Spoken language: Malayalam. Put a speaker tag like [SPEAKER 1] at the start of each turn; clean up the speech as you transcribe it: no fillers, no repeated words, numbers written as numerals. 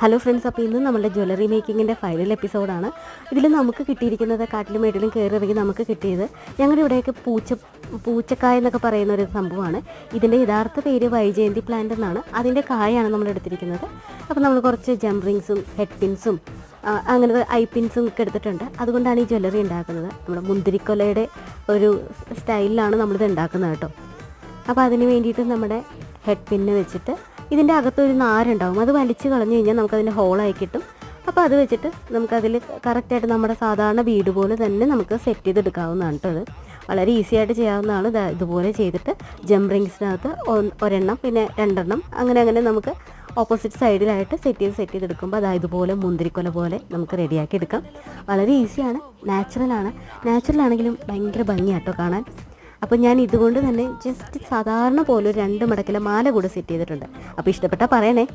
[SPEAKER 1] ഹലോ ഫ്രണ്ട്സ്, അപ്പോൾ ഇന്ന് നമ്മുടെ ജ്വല്ലറി മേക്കിങ്ങിൻ്റെ ഫൈനൽ എപ്പിസോഡാണ്. ഇതിൽ നമുക്ക് കിട്ടിയിരിക്കുന്നത് കാട്ടിലും മേട്ടിലും കയറിയിറങ്ങി നമുക്ക് കിട്ടിയത് ഞങ്ങളുടെ ഇവിടെയൊക്കെ പൂച്ചക്കായ എന്നൊക്കെ പറയുന്ന ഒരു സംഭവമാണ്. ഇതിൻ്റെ യഥാർത്ഥ പേര് വൈജയന്തി പ്ലാന്റ് എന്നാണ്. അതിൻ്റെ കായാണ് നമ്മൾ എടുത്തിരിക്കുന്നത്. അപ്പോൾ നമ്മൾ കുറച്ച് ജംറിങ്സും ഹെഡ് പിൻസും അങ്ങനത്തെ ഐ പിൻസും ഒക്കെ എടുത്തിട്ടുണ്ട്. അതുകൊണ്ടാണ് ഈ ജ്വല്ലറി ഉണ്ടാക്കുന്നത്. നമ്മുടെ മുന്തിരിക്കൊലയുടെ ഒരു സ്റ്റൈലിലാണ് നമ്മളിത് ഉണ്ടാക്കുന്നത് കേട്ടോ. അപ്പോൾ അതിന് വേണ്ടിയിട്ട് നമ്മുടെ ഹെഡ് പിന്ന് വെച്ചിട്ട് ഇതിൻ്റെ അകത്തൊരു നാരുണ്ടാവും, അത് വലിച്ച് കളഞ്ഞു കഴിഞ്ഞാൽ നമുക്കതിൻ്റെ ഹോളായി കിട്ടും. അപ്പോൾ അത് വെച്ചിട്ട് നമുക്കതിൽ കറക്റ്റായിട്ട് നമ്മുടെ സാധാരണ ബീഡ് പോലെ തന്നെ നമുക്ക് സെറ്റ് ചെയ്തെടുക്കാവുന്നതാണ് കേട്ടോ. അത് വളരെ ഈസി ആയിട്ട് ചെയ്യാവുന്നതാണ്. ഇതുപോലെ ചെയ്തിട്ട് ജംറിങ്സിനകത്ത് ഒരെണ്ണം പിന്നെ രണ്ടെണ്ണം അങ്ങനെ നമുക്ക് ഓപ്പോസിറ്റ് സൈഡിലായിട്ട് സെറ്റ് ചെയ്തെടുക്കുമ്പോൾ ഇതുപോലെ മുന്തിരിക്കൊല പോലെ നമുക്ക് റെഡിയാക്കി എടുക്കാം. വളരെ ഈസിയാണ്, നാച്ചുറലാണെങ്കിലും ഭയങ്കര ഭംഗിയാട്ടോ കാണാൻ. അപ്പോൾ ഞാൻ ഇതുകൊണ്ട് തന്നെ ജസ്റ്റ് സാധാരണ പോലെ 2 മടക്കിലെ മാല കൂടെ സെറ്റ് ചെയ്തിട്ടുണ്ട്. അപ്പോൾ ഇഷ്ടപ്പെട്ടാൽ പറയണേ.